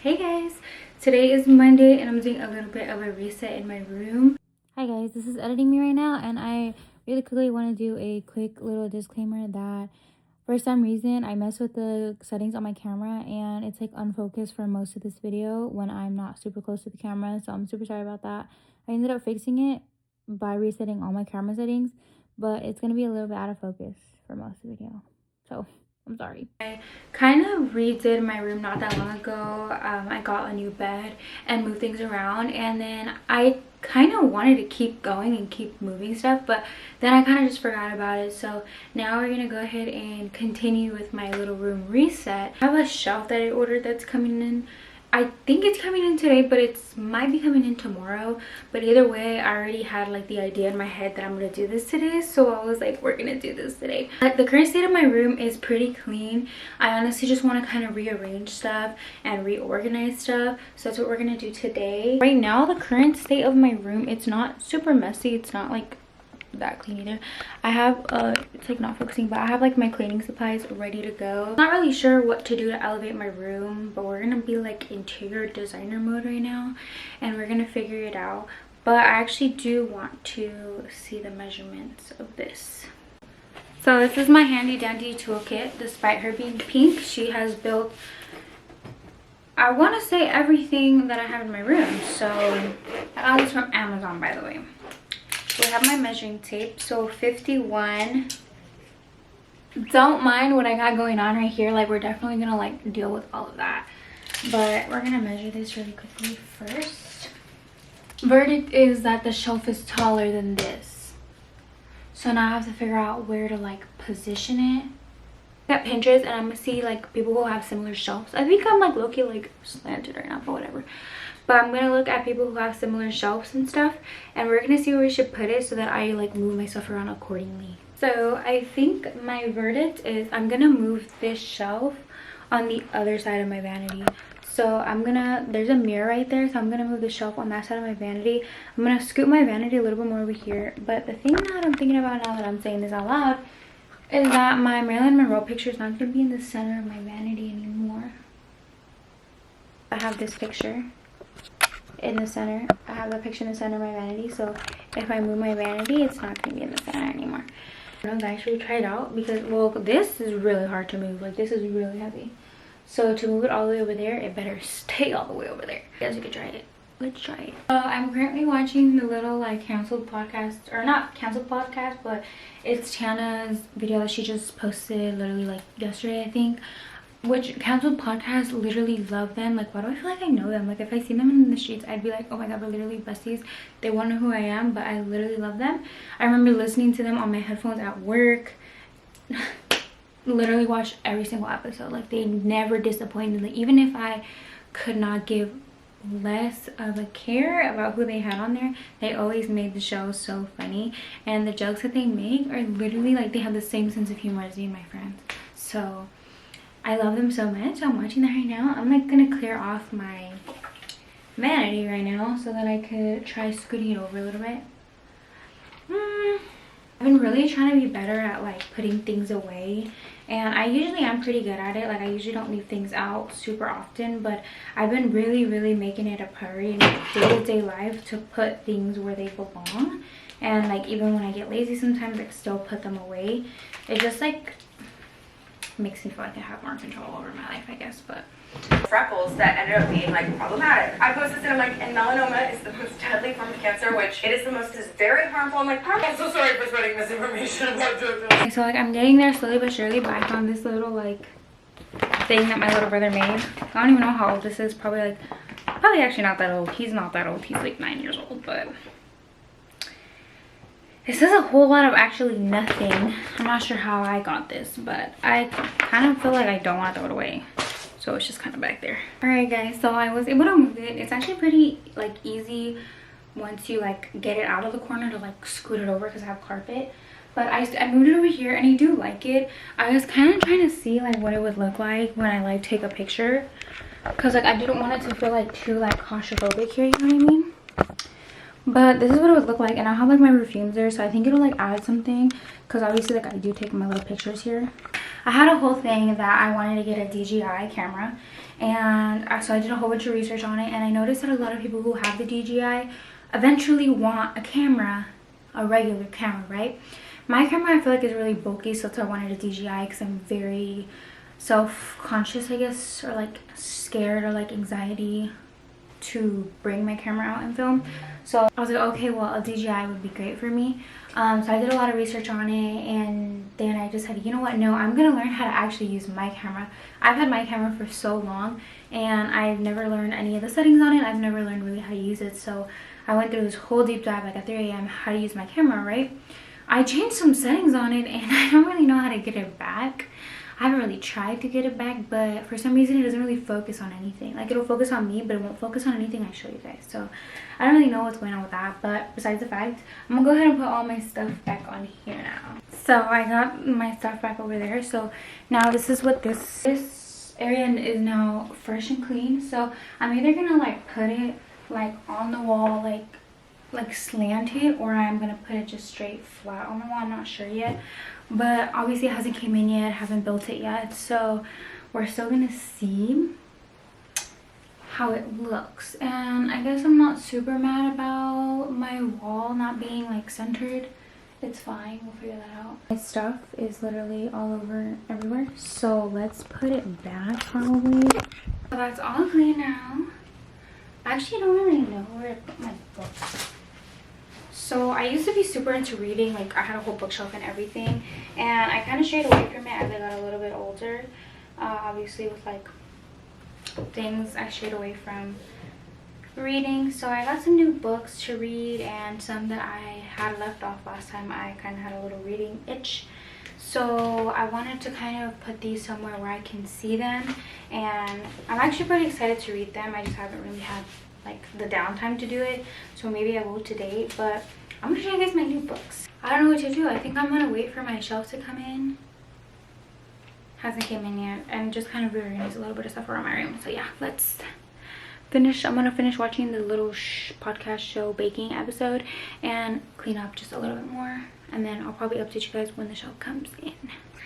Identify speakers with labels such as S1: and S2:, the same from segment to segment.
S1: Hey guys, today is Monday and I'm doing a little bit of a reset in my room. Hi guys, this is editing me right now, and I really quickly want to do a quick little disclaimer that for some reason I messed with the settings on my camera and it's like unfocused for most of this video when I'm not super close to the camera, so I'm super sorry about that. I ended up fixing it by resetting all my camera settings, but it's going to be a little bit out of focus for most of the video, so I'm sorry. I kind of redid my room not that long ago. I got a new bed and moved things around, and then I kind of wanted to keep going and keep moving stuff, but then I kind of just forgot about it. So now we're gonna go ahead and continue with my little room reset. I have a shelf that I ordered that's coming in. I think it's coming in today, but it might be coming in tomorrow. But either way, I already had like the idea in my head that I'm gonna do this today, so I was like, we're gonna do this today. But the current state of my room is pretty clean. I honestly just want to kind of rearrange stuff and reorganize stuff, so that's what we're gonna do today. Right now, the current state of my room, it's not super messy. It's not like that clean either. I have it's like not focusing, but I have like my cleaning supplies ready to go. Not really sure what to do to elevate my room, but we're gonna be like interior designer mode right now and we're gonna figure it out. But I actually do want to see the measurements of this. So this is my handy dandy toolkit. Despite her being pink, she has built, I want to say, everything that I have in my room. So I got this from Amazon, by the way. We have my measuring tape, so 51. Don't mind what I got going on right here, like we're definitely gonna like deal with all of that, but we're gonna measure this really quickly first. Verdict is that the shelf is taller than this, so now I have to figure out where to like position it. At Pinterest and I'm gonna see like people who have similar shelves. I think I'm like low-key like slanted right now, but whatever. But I'm gonna look at people who have similar shelves and stuff, and we're gonna see where we should put it so that I like move my stuff around accordingly. So I think my verdict is I'm gonna move this shelf on the other side of my vanity. So there's a mirror right there, so I'm gonna move the shelf on that side of my vanity. I'm gonna scoot my vanity a little bit more over here. But the thing that I'm thinking about now that I'm saying this out loud is that my Marilyn Monroe picture is not gonna be in the center of my vanity anymore. I have this picture in the center. I have the picture in the center of my vanity, so if I move my vanity, it's not gonna be in the center anymore. I don't know, guys, should we try it out? Because, well, this is really hard to move. Like, this is really heavy. So to move it all the way over there, it better stay all the way over there. I guess we could try it. Let's try it. I'm currently watching the little like canceled podcast, or not canceled podcast, but it's Tiana's video that she just posted literally like yesterday, I think. Which canceled podcast, literally love them. Like, why do I feel like I know them? Like, if I see them in the streets, I'd be like, oh my god, we're literally besties. They won't know who I am, but I literally love them. I remember listening to them on my headphones at work. Literally watched every single episode. Like, they never disappointed. Like, even if I could not give less of a care about who they had on there, they always made the show so funny, and the jokes that they make are literally like they have the same sense of humor as me and my friends. So I love them so much. I'm watching that right now. I'm like gonna clear off my vanity right now so that I could try scooting it over a little bit. I've been really trying to be better at like putting things away, and I usually am pretty good at it. Like, I usually don't leave things out super often, but I've been really making it a priority in my day-to-day life to put things where they belong. And like, even when I get lazy sometimes, I still put them away. It just like makes me feel like I have more control over my life, I guess. But
S2: freckles that ended up being like problematic. I posted and I'm like, and melanoma is the most deadly form of cancer, which it is the most, is very harmful. I'm like, I'm so sorry for spreading misinformation about JoJo.
S1: Okay, so like I'm getting there slowly but surely, but I found this little like thing that my little brother made. I don't even know how old this is. Probably actually not that old. He's not that old. He's like 9 years old, but this is a whole lot of actually nothing. I'm not sure how I got this, but I kind of feel like I don't want to throw it away. So it's just kind of back there. Alright guys, so I was able to move it. It's actually pretty like easy once you like get it out of the corner to like scoot it over because I have carpet. But I moved it over here and I do like it. I was kind of trying to see like what it would look like when I like take a picture, because like I didn't want it to feel like too like claustrophobic here, you know what I mean? But this is what it would look like, and I have like my perfumes there, so I think it'll like add something, because obviously like I do take my little pictures here. I had a whole thing that I wanted to get a DJI camera, And so I did a whole bunch of research on it, and I noticed that a lot of people who have the DJI eventually want a camera, a regular camera, right? My camera I feel like is really bulky, so that's why I wanted a DJI, because I'm very self-conscious, I guess, or like scared or like anxiety to bring my camera out and film. So I was like, okay, well, a DJI would be great for me. So I did a lot of research on it, and then I just said, you know what, no, I'm gonna learn how to actually use my camera. I've had my camera for so long, and I've never learned any of the settings on it. I've never learned really how to use it. So I went through this whole deep dive, like at 3 a.m. how to use my camera, right? I changed some settings on it, and I don't really know how to get it back. I haven't really tried to get it back, but for some reason it doesn't really focus on anything. Like, it'll focus on me, but it won't focus on anything I show you guys. So I don't really know what's going on with that. But besides the fact, I'm gonna go ahead and put all my stuff back on here now. So I got my stuff back over there. So now this is what this area is now, fresh and clean. So I'm either gonna like put it like on the wall, like slanted, or I'm gonna put it just straight flat on the wall. I'm not sure yet, but obviously it hasn't came in yet, haven't built it yet, so we're still gonna see how it looks. And I guess I'm not super mad about my wall not being like centered. It's fine, we'll figure that out. My stuff is literally all over everywhere, so let's put it back probably. So that's all clean now. Actually, I don't really know where to put my books. So I used to be super into reading, like I had a whole bookshelf and everything, and I kind of strayed away from it as I got a little bit older. Obviously with like things, I strayed away from reading. So I got some new books to read, and some that I had left off last time. I kind of had a little reading itch, so I wanted to kind of put these somewhere where I can see them, and I'm actually pretty excited to read them. I just haven't really had like the downtime to do it, so maybe I will today. But I'm gonna show you guys my new books. I don't know what to do. I think I'm gonna wait for my shelf to come in. Hasn't came in yet, and just kind of rearrange a little bit of stuff around my room. So yeah, let's finish. I'm gonna finish watching the little podcast show baking episode and clean up just a little bit more, and then I'll probably update you guys when the shelf comes in.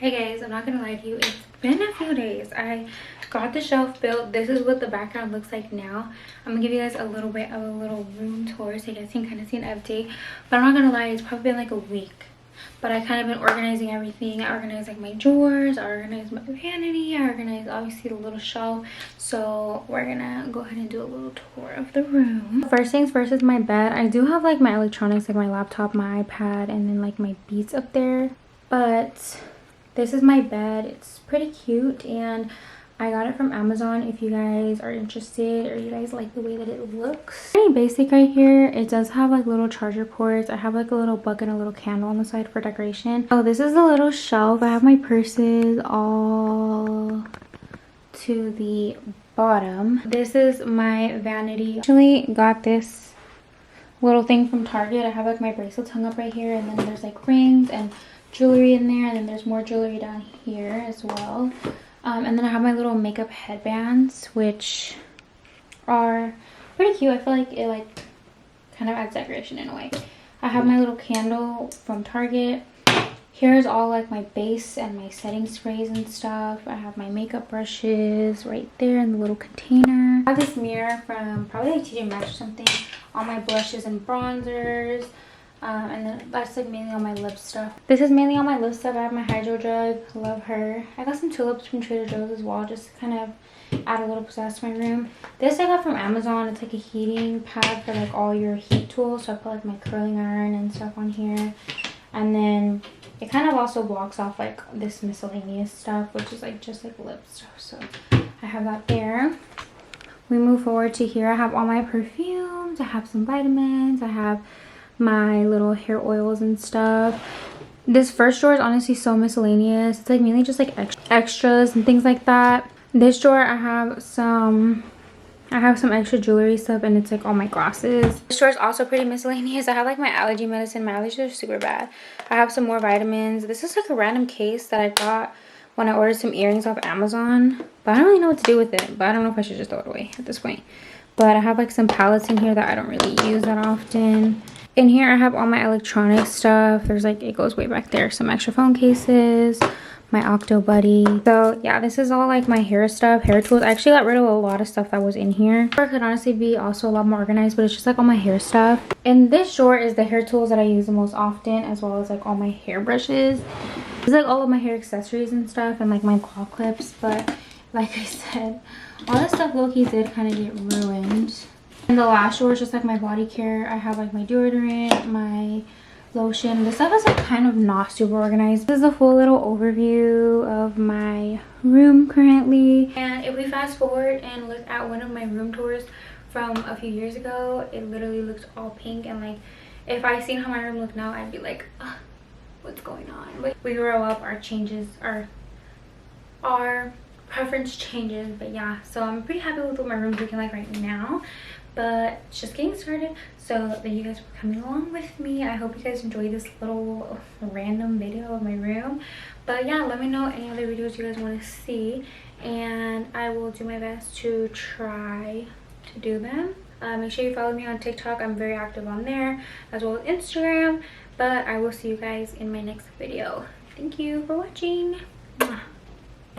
S1: Hey guys, I'm not gonna lie to you, it's been a few days. I got the shelf built. This is what the background looks like now. I'm gonna give you guys a little bit of a little room tour so you guys can kind of see an update. But I'm not gonna lie, it's probably been like a week. But I kind of been organizing everything. I organized like my drawers, I organized my vanity, I organized obviously the little shelf. So we're gonna go ahead and do a little tour of the room. First things first is my bed. I do have like my electronics, like my laptop, my iPad, and then like my Beats up there. But this is my bed. It's pretty cute, and I got it from Amazon if you guys are interested or you guys like the way that it looks. Pretty basic right here. It does have like little charger ports. I have like a little book and a little candle on the side for decoration. Oh, this is the little shelf. I have my purses all to the bottom. This is my vanity. Actually got this little thing from Target. I have like my bracelets hung up right here, and then there's like rings and jewelry in there, and then there's more jewelry down here as well. And then I have my little makeup headbands, which are pretty cute. I feel like it like kind of adds decoration in a way. I have my little candle from Target. Here's all like my base and my setting sprays and stuff. I have my makeup brushes right there in the little container. I have this mirror from probably like TJ Maxx or something. All my blushes and bronzers. And then that's like mainly all my lip stuff. This is mainly all my lip stuff. I have my hydro jug. Love her. I got some tulips from Trader Joe's as well, just to kind of add a little pizzazz to my room. This I got from Amazon. It's like a heating pad for like all your heat tools. So I put like my curling iron and stuff on here. And then it kind of also blocks off like this miscellaneous stuff, which is like just like lip stuff. So I have that there. We move forward to here. I have all my perfumes. I have some vitamins. I have my little hair oils and stuff. This first drawer is honestly so miscellaneous. It's like mainly just like extras and things like that. This drawer I have some extra jewelry stuff, and it's like all my glasses. This drawer is also pretty miscellaneous. I have like my allergy medicine. My allergies are super bad. I have some more vitamins. This is like a random case that I got when I ordered some earrings off Amazon, but I don't really know what to do with it. But I don't know if I should just throw it away at this point. But I have like some palettes in here that I don't really use that often. In here I have all my electronic stuff. There's like, it goes way back there, some extra phone cases, my Octo Buddy. So yeah, this is all like my hair stuff, hair tools. I actually got rid of a lot of stuff that was in here. It could honestly be also a lot more organized, but it's just like all my hair stuff. And this drawer is the hair tools that I use the most often, as well as like all my hair brushes. It's like all of my hair accessories and stuff, and like my claw clips. But like I said, all this stuff low-key did kind of get ruined. And the last drawer is just like my body care. I have like my deodorant, my lotion. This stuff is like kind of not super organized. This is a full little overview of my room currently. And if we fast forward and look at one of my room tours from a few years ago, it literally looks all pink. And like, if I seen how my room looked now, I'd be like, what's going on? But we grow up, our changes, our preference changes. But yeah, so I'm pretty happy with what my room's looking like right now. But it's just getting started. So thank you guys for coming along with me. I hope you guys enjoyed this little random video of my room. But yeah, let me know any other videos you guys want to see, and I will do my best to try to do them. Make sure you follow me on TikTok. I'm very active on there, as well as Instagram. But I will see you guys in my next video. Thank you for watching.